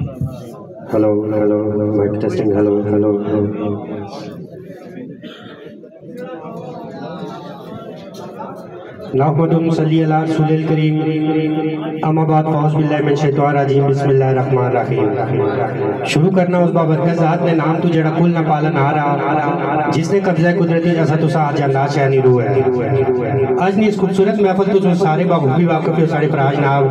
Hello hello mike testing hello hello नहमदुहु सल्ली अला रसूलिल करीम अम्मा बाद फ़ौज़ बिल्लाहि मिन शैतानिर रजीम बिस्मिल्लाहिर रहमानिर रहीम। शुरू करना उस बाबरकत ज़ात ने नाम तू जड़ा कुल न पालन हारा जिसने कब्ज़ा कुदरती जैसा तुसा आज अल्लाह शहनी रूह है। आज नी इस खूबसूरत महफिल तो सारे बाबूबी वाक़िफ़ है सारे प्राज नाब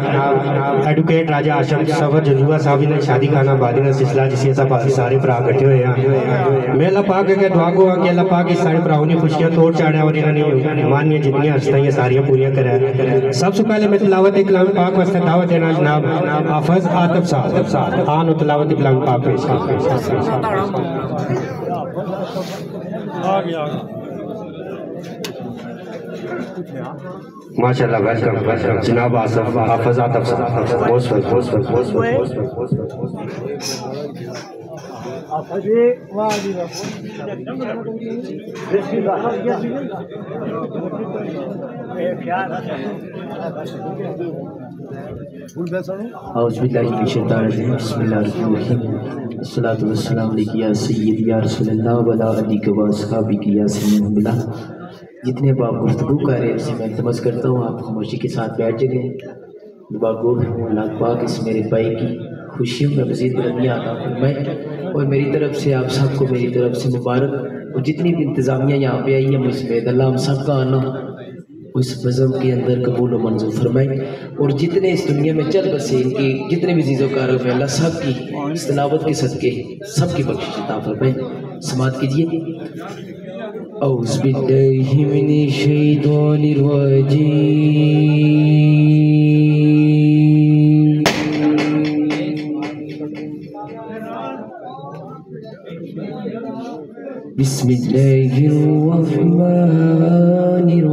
एडवोकेट राजा आशम सफर जजुआ साहब ने शादी खाना बादी सिलसिला जिसे सब सारे भरा इकट्ठे हुए हैं। मैं अल्लाह पाक के दुआ को कि अल्लाह पाक इस सारे भराओं ने खुशियां तोड़ चाड़ा और इन्होंने मानिया जितनियां हस्तियां सारियां पूरियां करा। सबसे पहले मैं तिलावत कलाम पाक वास्ते दावत देना जनाब हाफिज आतिफ साहब आन तिलावत कलाम पाक पेश माशाअल्लाह वेलकम जनाब आसिफ हाफिज आतिफ साहब जितने बाप गुफ्तगू कर रहे हैं उसे मैं तमस करता हूँ आप खामोशी के साथ बैठ जगें। दुआगो अल्लाह पाक इस मेरे भाई की खुशियों में मज़ीद बुलंदियाँ अता फरमाए और मेरी तरफ से आप सबको मेरी तरफ से मुबारक। और जितनी भी इंतज़ामिया यहाँ पे आई है मुझमें अल्लाह हम सबका आना उस बज़म के अंदर कबूल और मंजूर फरमाए। और जितने इस दुनिया में चल बसे इनकी जितने भी चीज़ों का अल्लाह सब की इस तिलावत के सदके सबकी बख्शिश अता फरमाए। समात कीजिए औज़ बिल्लाहि मिनश शैतानिर रजीम बिस्मिल्लाहिर रहमानिर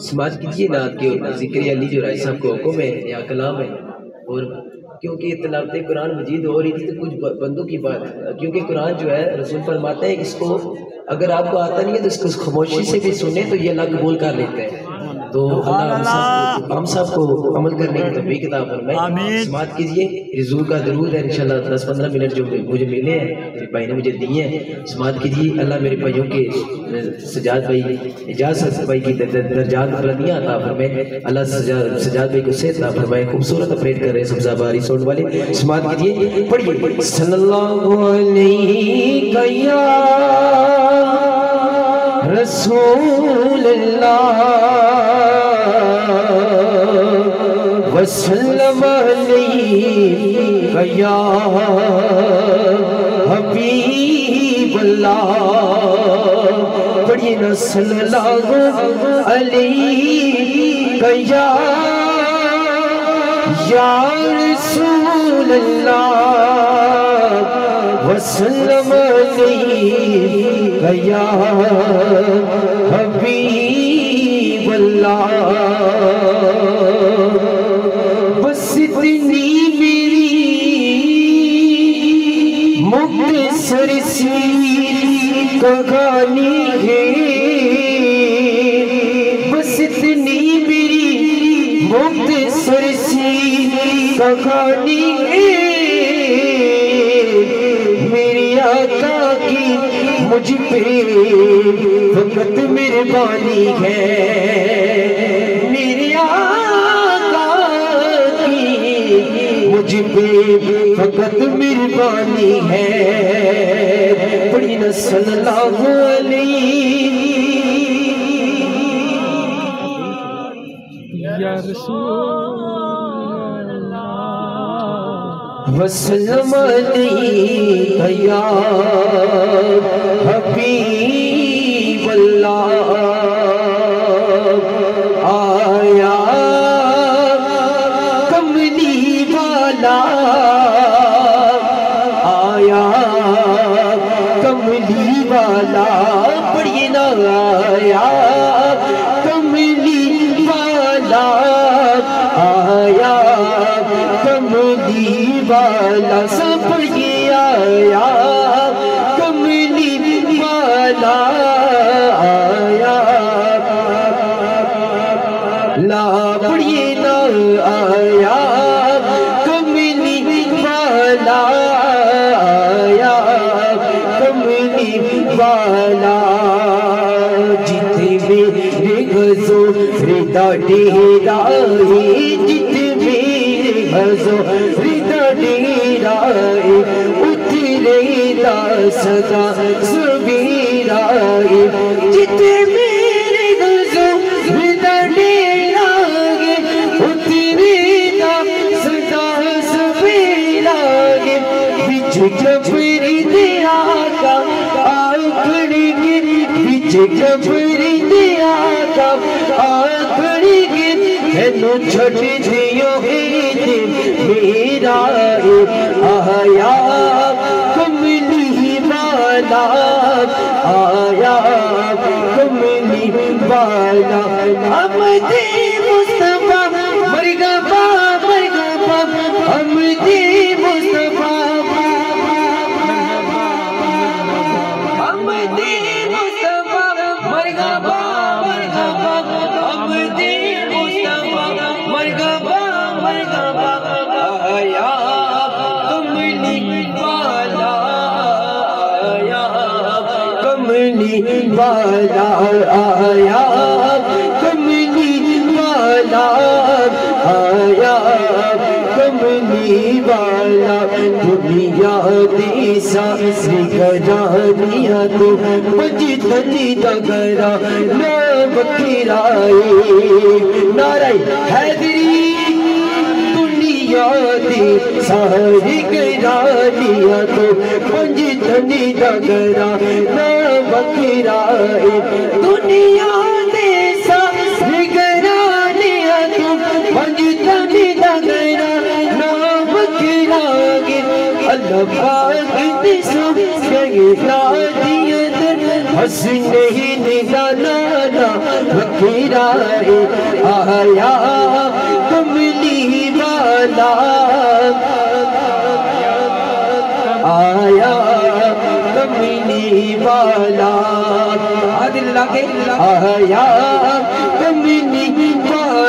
समाज कीजिए नात के और जिक्र अली जो राय साहब को हुक्म है या कलाम है। और क्योंकि तिलावत कुरान मजीद हो रही थी तो कुछ बंदों की बात, क्योंकि कुरान जो है रसूल फरमाते हैं इसको अगर आपको आता नहीं है तो इसको खामोशी से भी सुने तो ये अल्लाह कबूल कर लेते हैं। तो अल्लाह हम सबको अमल करने की तौफीक अता फरमाए। समाअत कीजिए, हुजूर का दरूद है इंशाल्लाह 10-15 मिनट जो मुझे मिले हैं, मेरे भाई ने मुझे दिए हैं। समाअत कीजिए, अल्लाह मेरे भाइयों के सजाद भाई इजाज़त भाई की दर्जात बुलंदियां अता फरमाए। अल्लाह सजाद भाई को सेहत अता फरमाए। खूबसूरत ऑपरेट कर रहे हैं सब्जा बारी साउंड वाले। समाअत कीजिए, पढ़िए सल्लल्लाहु अलैहि या रसूल अल्लाह वसल्लम अलैहि या हबीब अल्लाह। पढ़िए ना सल्लल्लाहु अलैहि या रसूल अल्लाह वसल्लम अलैहि या हबीब अल्लाह। बस इतनी मेरी मुख्तसर सी कहानी है, बस इतनी मेरी मुख्तसर सी कहानी है। मेरे आका की मुझ पे फकत मेहरबानी है, मेरे आका की मुझ पे फकत मेहरबानी है। पढ़ी न सल्लल्लाहु अलैहि या रसूल वसल्लम अलैहि या हबीब अल्लाह। आया कमली वाला, आया कमली वाला। पढ़िए ना आया कमली वाला, आया कमली वाला। सब पढ़िए आया कमली वाला, आया ला। पढ़िए ना आया कमली वाला, आया कमली वाला। जिते मेरे गज़ो रिदा डेराए, जिते मेरे गज़ो रिदा डेराए, उतरे दा सदा सवेराए। जिते मेरे गज़ो रिदा डेराए, उतरे दा सदा सवेराए। बिच जबरी दिया का आखड़ी के, बिच जबरी दिया का आखड़ी के। हेलो छड़ दियो मेरा आया कमली वाला, आया कमली वाला। हमदे मुस्तफा मरहबा मरहबा, हमदे मुस्तफा, हमदे मुस्तफा मरहबा मरहबा, हमदे मुस्तफा मरहबा मरहबा। आया कमली वाला, आया कमली वाला, आया कमली वाला, आया कमली वाला। दुनिया दी सारी करानिया तो बजतनी दगरा ना बखराए। नाराय हैदरी दुनिया दी सारी करानिया तो बजतनी दगरा ना बखराए। दुनिया दे सारी करानिया तो बजतनी दगरा ना बखराए। अल्लाह पाक दी सब हंस नहीं निगाना बखराए। आया कमली वाला, आया कमली वाला। आदिल लागे आया कमली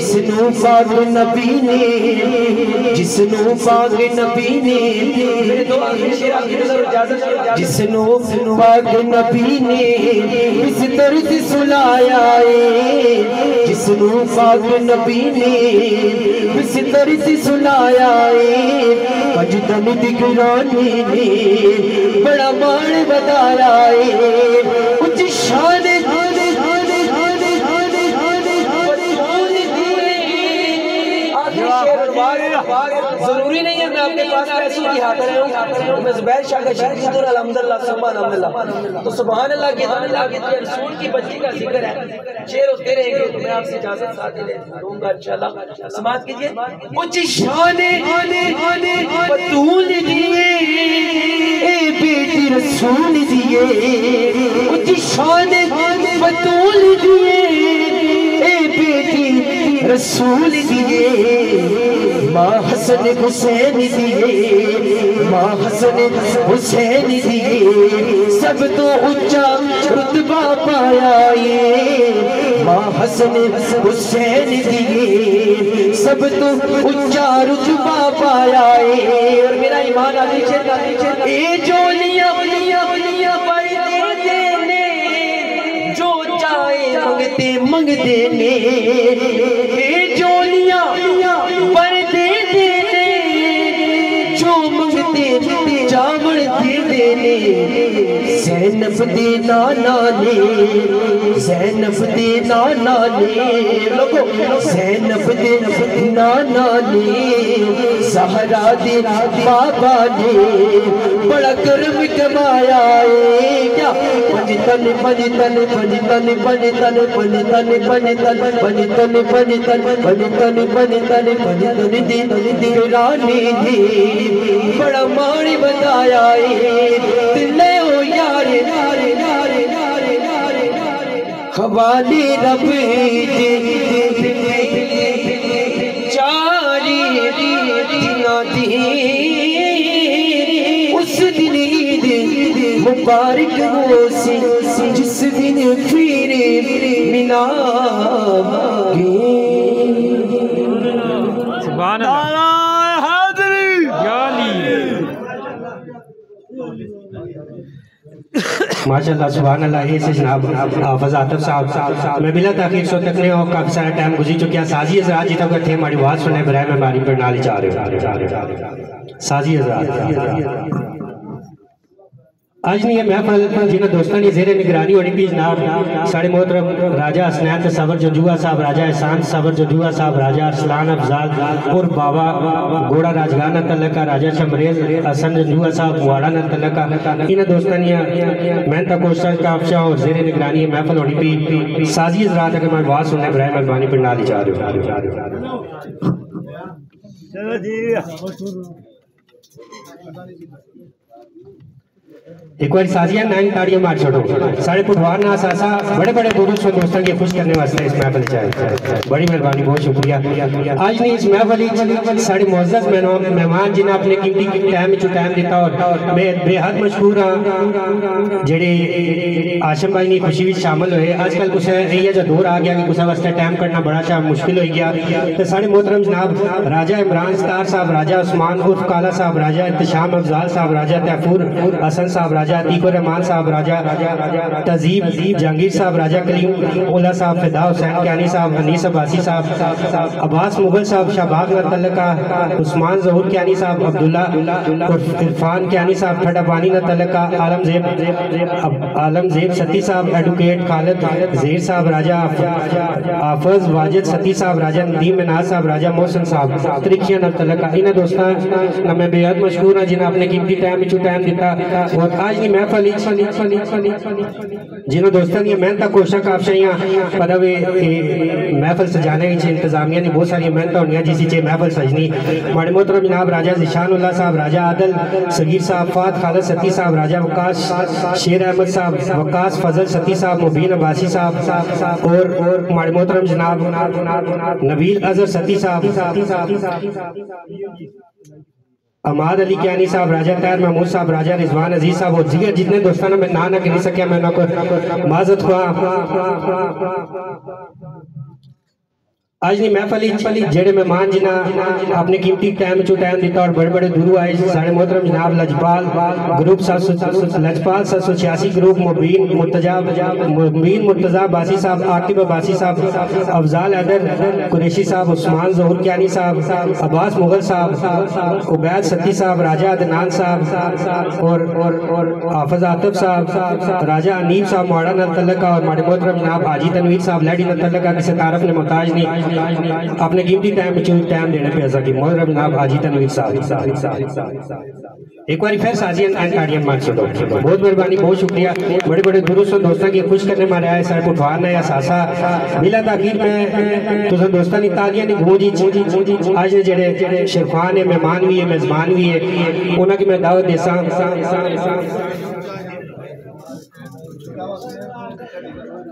जिसनू पाक नबी ने जिसनू पाक नबी ने जिसनू पाक नबी ने इस दर्द सुलाया है जिसनू पाक नबी ने इस दर्द सुलाया है अजदन दिगरानी ने बड़ा मान बताया है उच्च शान जरूरी नहीं है मैं अपने पास पैसों की हाथ रहा हूँ मैं जुबैर शाह का शायरी दूर अल्हम्दुलिल्लाह सुभान अल्लाह तो सुभान अल्लाह के रसूल की बच्ची का जिक्र है शेर होते रहेंगे तो मैं आपसे इजाजत साथ ही दूंगा इंशाल्लाह समाअत कीजिए उच्च शान बतूल दिए ए बेटी रसूल दिए उच्च शान बतूल दिए ए बेटी रसूल दिए माँ हसन हुसैन दिए माँ हसन हुसैन दिए सब तो ऊंचा रुतबा पाया ये माँ हसन हुसैन दिए सब तो ऊंचा रुतबा पाया ये और मेरा ईमान आदि ए जोलियां पर देने जो चाहे मंगते मंगते ने ए जोलियां पर देने जो मंगते चावल दे देने ज़ैनब दे नाना ने ज़ैनब दे नाना ने लोगो ज़ैनब दे नाना ने ज़हरा दे बाबा ने बड़ा कर्म कमाया है क्या पंजतन पंजतन पंजतन पंजतन पंजतन पंजतन पंजतन पंजतन पंजतन पंजतन पंजतन दी रानी दी बड़ा माड़ी बताया है दिले ओ यारे नारे नारे नारे नारे खवाली रब दे चारी दिना दी उस दिन ईद मुबारक हो सी जिस दिन फिर मिलांगे सुभान अल्लाह माशाअल्लाह सुभान अल्लाह ये से जनाब हाफिज आतिफ साहब मैं बिला ताखीर सो तक ने और काफी सारा टाइम गुजर चुका साजी हज़रात जी तक थे हमारी आवाज़ सुने बराए में बारी पर नाली जा रहे साजी हज़रात आज नहीं महफल जिन्हें दोस्तों ने जेर निगरानी होनी भी जनाब साढ़े मोहतरम राजा हसनैन सबर जंजुआ साहब राजा एहसान सबर जंजुआ साहब राजा अरसलान अफजाल और बाबा घोड़ा राजगान तलका राजा शमरेज हसन जंजुआ साहब मुआड़ा न तलका इन दोस्तों ने मेहनत कोशिश काफशा और जेर निगरानी महफल होनी भी साजी हज़रात अगर मैं बात सुनने बराए मेहरबानी पर नाली जा रहे एक बार साजिया नाइन ताड़ियां मार छोड़ो साढ़े पुटवार ना सासा बड़े बड़े दोस्तों दोस्तों के खुश करने वास्ते इस महफिल चाहे बड़ी मेहरबानी बहुत शुक्रिया आज नहीं इस महफिल साढ़े मुअज़्ज़ज़ मेहमान जिन्हें अपने कीमती टाइम टाइम दिता और मैं बेहद मशहूर हाँ जेड़े आशम भाई ने खुशी में शामिल हुए आजकल कुछ ये जो दौर आ गया कि कुछ वास्ते टाइम करना बड़ा सा मुश्किल हो गया तो साढ़े मोहतरम जनाब राजा इमरान स्तार साहब राजा उस्मान उर्फ काला साहब राजा इत्तिशाम अफजाल साहब राजा तैफूर हसन साहब राजा अतीकुर रहमान साहब राजा तजीब जहांगीर साहब राजा कलीम ओला साहब फिदा हुसैन क्यानी साहब हनीस अब्बासी साहब अब्बास मुगल साहब शाहबाग नतलका उस्मान जहूर क्यानी साहब अब्दुल्ला इरफान क्यानी साहब ठडापानी नतलका आलमजेब सती साहब एडवोकेट खालिद ज़ेर साहब राजा हाफिज वाजिद सती साहब राजा नदीम मिनाज साहब राजा मोहसिन साहब तरीखियां नतलका इन दोस्तों मैं बेहद मशहूर हाँ जिन्हें अपने कीमती टाइम दिता और आज की महफल जिन्होंने दोस्तों की मेहनत कोशिश काफशाइयां पता वे महफल सजाने की इंतजामिया ने बहुत सारी मेहनत होनी जिस महफल सजनी हमारे मोहतरम जनाब राजा ज़िशानुल्लाह साहब राजा आदल सगीर साहब फात खालिद सती साहब राजा वकास शेर अहमद साहब वकास फजल सती साहब मुबीन अब्बासी साहब और हमारे मोहतरम जनाब नबील अजहर सती साहब अमाद अली क्यानी साहब राजा तैर महमूद साहब राजा रिजवान अजीज साहब और जिगर जितने दोस्तों ने मैं ना कह नहीं सकिया मैं माजत हुआ आज नहीं महफल जेड़े मेहमान जिन्ना अपने कीमती टाइम चो टाइम दिता और बड़े बड़े दूर आए साढ़े मोहतरम जनाब लजपाल ग्रुप 786 ग्रुप मुबीन मुर्तजा बासी साहब, आकिब बासी साहब, अफजाल हैदर कुरैशी साहब, उस्मान ज़हूर कियानी साहब, अब्बास मुगल साहब, उबैद सत्ती साहब, राजा अदनान साहब और हाफिज आतिफ साहब, राजा अनीब साहब मोड़ा नतलका और माड़े मोहतरम जनाब हाजी तनवीर साहब लैडी नतलका किसी तारफ ने मोहताज नहीं अपने कीमती टाइम टाइम देने पे ऐसा कि मोहतरम जनाब हाजी तनवीर साहब एक बार फिर साजियन एंड ताड़ियां मार चलो। बहुत मेहरबानी, बहुत शुक्रिया। बड़े बड़े दुरुस्त दोस्तों की खुश करने मारे आए साहब उठवान है या सासा बिला ताकीर में तुझे दोस्तां दी तालियां दी गूंजी आज जेड़े शेरखान है मेहमान भी है मेजबान भी है उन्हां की मैं दावत देसा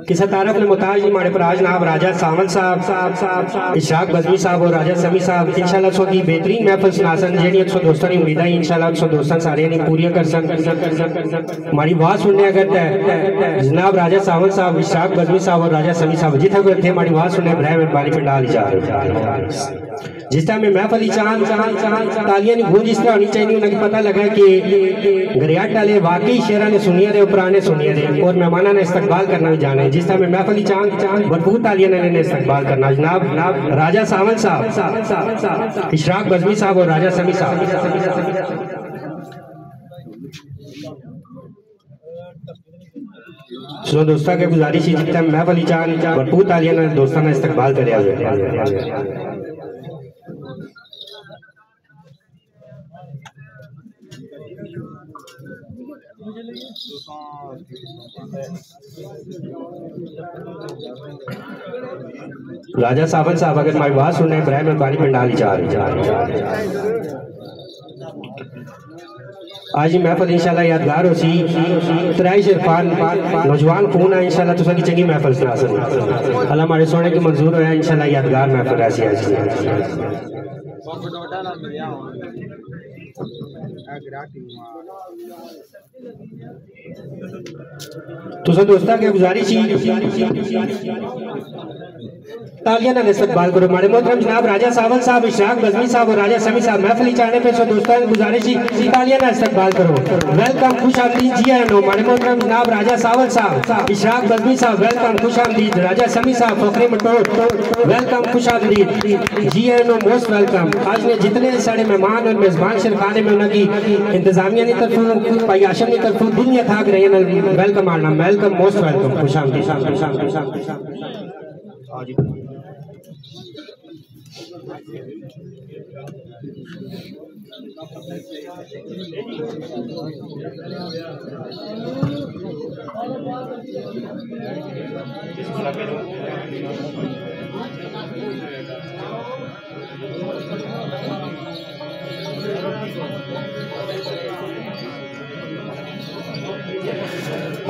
किसी तारफ ने मुताज नहीं माड़े पराज नाब राजा सावल साहब इशराक बजमी साहब और राजा समी साहब इंशाल्लाह सो की बेहतरीन महफिल सुनासन जेडी 100 दोस्तों की उम्मीद है इंशाल्लाह 100 दोस्तों सारे ने पूरी कर सन हमारी बात सुनने अगर जनाब राजा सावल साहब इशराक बजमी साहब और राजा समी साहब जिथे कोई थे हमारी बात सुनने ब्राह मेहरबानी पे डाल जा रहे जिस टाइम में महफिल चांद तालियां की गूंज इस तरह होनी चाहिए उन्हें पता लगा कि गरियाट वाले वाकई शेरा ने सुनिया रे पुराने सुनिया रे और मेहमाना ने इस्तकबाल करना भी जाना है। जिस टाइम में महफिल चांद भरपूर तालियां ने इस्तकबाल करना जनाब राजा सावल साहब इशराक बजमी साहब और राजा समी साहब सुनो दोस्तों के गुजारिश है जिस टाइम महफिल चांद भरपूर तालियां ने दोस्तों ने इस्तकबाल कर राजा सावल साहब अगर हमारी बात सुनने ब्राह मेहरबानी पंडाल जा रही आज ही महफिल इंशाल्लाह यादगार हो सी तराई शेरफान नौजवान खून है इंशाल्लाह तुसा की चंगी महफिल सुना सन अल्लाह हमारे सोने की मंजूर होया इंशाल्लाह यादगार महफिल ऐसी आज तुसा दोस्ता के गुजारिश तालियां ना इस्तकबाल करो हमारे मोहतरम जनाब राजा सावल साहब इशराक बजमी साहब और राजा समी साहब महफिल चाहने पे दोस्तों की गुजारिश तालियां ना इस्तकबाल करो वेलकम खुश आमदीद जी आए नो हमारे मोहतरम जनाब राजा सावल साहब इशराक बजमी साहब वेलकम खुश आमदीद राजा समी साहब फखरे मटोर वेलकम खुश आमदीद जी आए नो मोस्ट वेलकम। आज ने जितने सारे मेहमान और मेजबान शेरखाने में उनकी इंतजामिया की तरफ भाई आशम की तरफ दुनिया थाक रहे हैं वेलकम आना वेलकम मोस्ट वेलकम खुश आमदीद।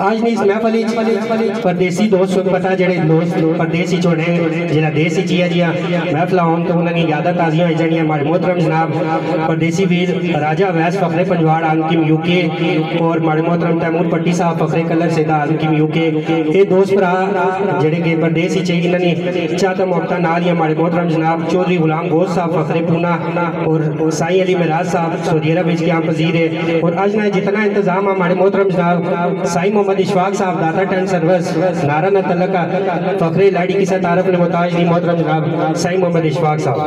आज नहीं इस महफिल परदेसी दोस्त पता जेड़े दोस्त परदेसी चोने जेड़ा देश ही जिया जिया महफिल आउन तो उन्होंने यादा ताज़ियां हो जानियां हमारे मोहतरम जनाब परदेसी वीर राजा वैस फखरे पंजवाड़ आलमकीम यूके और हमारे मोहतरम तैमूर पट्टी साहब फखरे कलर सेदा आलमकीम यूके ये दोस्त भरा जेड़े के परदेसी चाहिए इन्होंने चाहता मोहब्बत नाल ही हमारे मोहतरम जनाब चौधरी गुलाम गोश साहब फखरे पूना और साईं अली मिराज साहब सऊदी अरब के यहाँ पजीर है और आज ना जितना इंतजाम हमारे मोहतरम जनाब साईं मोहम्मद इशफाक साहब दाता टन सर्विस नारा न तलका फखरे लाड़ी की तारफ ने मोहताज नहीं मोहतरम जनाब साईं मोहम्मद इशफाक साहब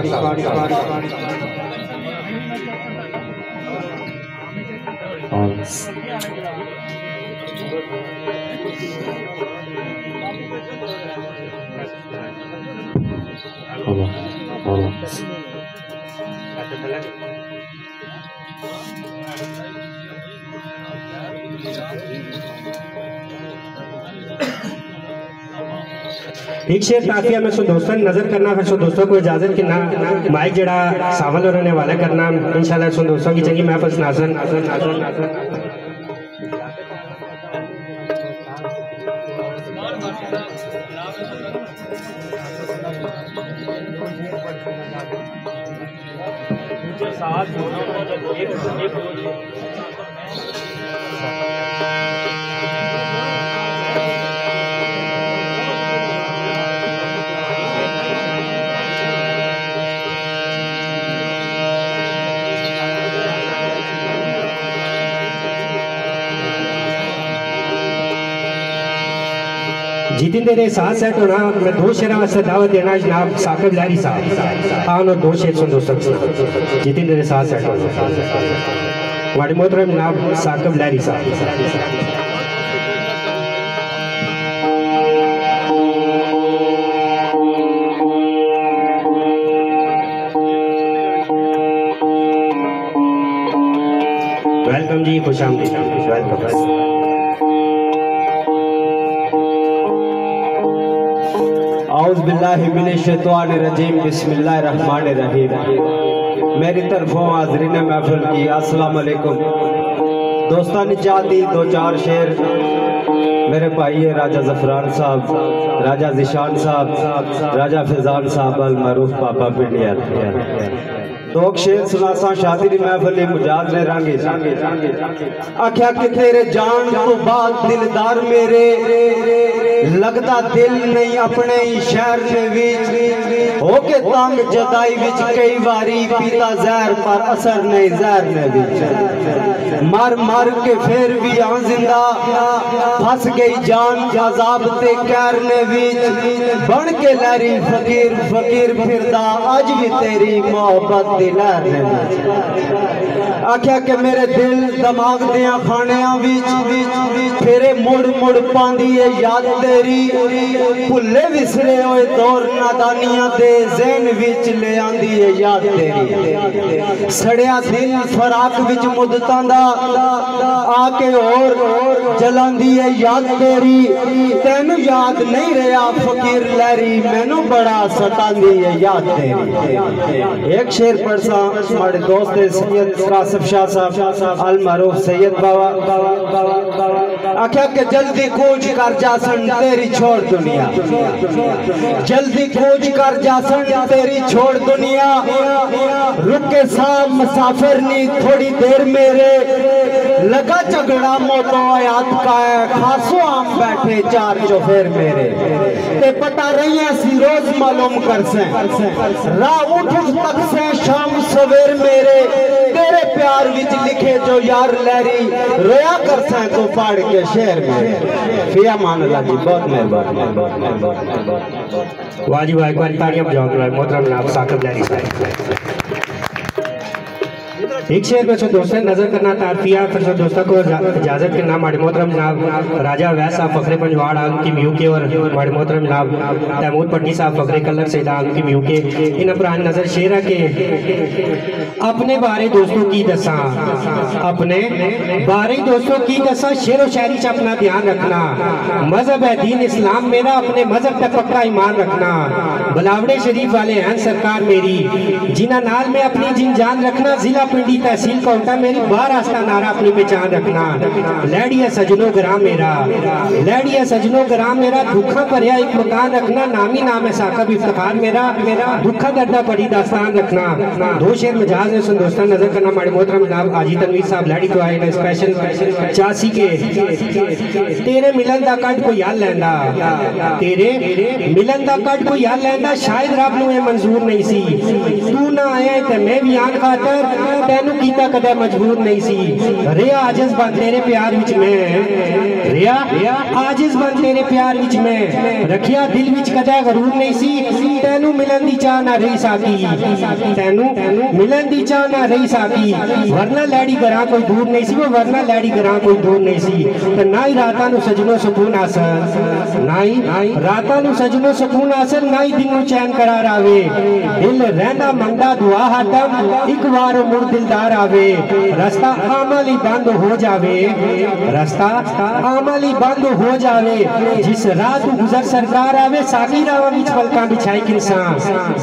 एक शेर ताफिया में सो दोस्तों नजर करना फिर सो दोस्तों को इजाजत कि ना माइक जड़ा सावल और रहने वाला करना इंशाल्लाह सो दोस्तों की चंगी महफिल सुनासन जितिन तेरे साथ सेट होना मैं दो शेर वास्ते दावत देना जनाब साकिब लहरी साहब आन और दो शेर सुन दोस्तों जितिन तेरे साथ सेट होना वाड़ी मोहतरम जनाब साकिब लहरी साहब। वेलकम जी, खुश आमदीद, वेलकम। औज़ु बिल्लाहि मिनश शैतानिर रजीम, बिस्मिल्लाहिर रहमानिर रहीम। मेरी तरफों हाज़रीन महफिल की अस्सलाम वालेकुम। दोस्तान चाहती दो चार शेर मेरे भाई है राजा ज़फ़रान साहब, राजा ज़िशान साहब, राजा फैज़ान साहब अल मरूफ पापा पिंडिया दो शेर सुनासा शादी दी महफिल मुजाज ने रांगे आख्या कि तेरे जान तो बाद दिलदार मेरे लगदा दिल नहीं अपने शहर दे विच होके तंग जदाई विच कई बारी पीता जहर पर असर नहीं जहर ने विच मर मर के फिर भी आ जिंदा फंस गई जान अजाब ते कहर ने विच बन के लहरी फकीर फकीर फिरदा अज भी तेरी मोहब्बत दी लहर ने विच आख्या कि मेरे दिल दिमाग दियां खानियां विच फेरे मुड़ मुड़ पांदी है याद तेरी भुले विसरे होए दौर नादानियां दे ज़हन विच ले आंदी है याद तेरी सड़िया दिल फराक विच मुद्दतां दा आके और जलांदी है याद तेरी तेनू याद नहीं रहा फकीर लहरी मैनू बड़ा सतांदी है याद तेरी। एक शेर पढ़सा हमारे दोस्त सैयद कासिफ शाह साहब अल मारूफ सैयद बाबा आख्या के जल्दी कूच कर जासन तेरी छोड़ दुनिया, जल्दी कूच कर जासन तेरी छोड़ दुनिया रुके साहब मुसाफिर नी थोड़ी देर मेरे लगा झगड़ा मोतो आयात का है खासो आम बैठे चार चौफेर मेरे ते पता रही सी रोज मालूम कर से राह उठ तक से शाम सवेर मेरे तेरे प्यार विच लिखे जो यार लहरी रोया कर से तो पढ़ के शेर में फिया मान अल्लाह जी बहुत मेहरबानी। वाजी भाई को तालियां बजाओ मोहतरम जनाब साकिब लहरी साहब। एक शेर में दोस्तों नजर करना तारफिया फिर दोस्तों को इजाजत के नाम मोहतरम जनाब राजा वैस साहब फखरे पंजवाड़ आलम की म्यू के और मोहतरम जनाब तैमूर पट्टी साहब फखरे कलर सैद आलम की म्यू के इन पुरानी नजर शेर है के अपने बारे दोस्तों की दसा अपने बारे दोस्तों की दसा शेर व शायरी से अपना ध्यान रखना मजहब है दीन इस्लाम मेरा अपने मजहब तक पक्का ईमान रखना बलावड़े शरीफ वाले हैं सरकार मेरी जिना नाल में अपनी जिन जान रखना जिला पिंडी तहसील कोटा मेरी बार आस्था नारा अपनी पहचान रखना लैडिया सजनो ग्राम मेरा लैडिया सजनो ग्राम मेरा दुखा भरिया एक मकान रखना नामी नाम है साकिब इफ्तिखार मेरा दुखा दर्दा पड़ी दास्तान रखना। दो शेर मजाज ने सुन दोस्तों नजर करना हमारे मोहतरम जनाब हाजी तनवीर साहब लैडी तो आए ना स्पेशल 85 के तेरे मिलन दा कट कोई याद लैंदा तेरे मिलन दा कट कोई याद लैंदा शायद रब नूं ये मंजूर नहीं सी तू ना आया ते मैं भी आन खातर तेनू कीता कदे मजबूर नहीं सी रिया आजिज बन तेरे प्यार विच मैं रिया आजिज बन तेरे प्यार विच मैं रखिया दिल विच कदे गरूर नहीं सी तेनू मिलन दी चाह ना रही साकी तेनू मिलन दी चाह ना रही साकी वरना लैडी गरां कोई दूर नहीं सी वो वरना लैडी गरां कोई दूर नहीं सी ते ना ही रातां नू सजनो सुकून हासिल ना ही रातां नू सजनो सुकून हासिल ना ही दिन नू चैन करार आवे दिल रहंदा मंगदा दुआ हरदम एक बार मुड़ दिलदार आवे रास्ता आमली बंद हो जावे रास्ता आमली बंद हो जावे जिस रात गुजर सरकार आवे साकी रावा विच पलकां बिछाई इंसान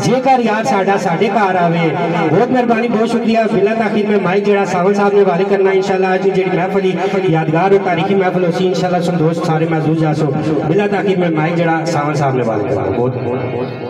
जेकर यार साडा साडे घर आवे। बहुत मेहरबानी बहुत शुक्रिया। बिला ताखिर में माइक जेड़ा सावल साहब ने वाले करना इंशाल्लाह आज जेड़ी महफिल यादगार और तारीखी महफिल होसी इंशाल्लाह सुन दोस्त सारे महसूस जासो बिला ताखिर में माइक जेड़ा सावल साहब ने वाले करना बहुत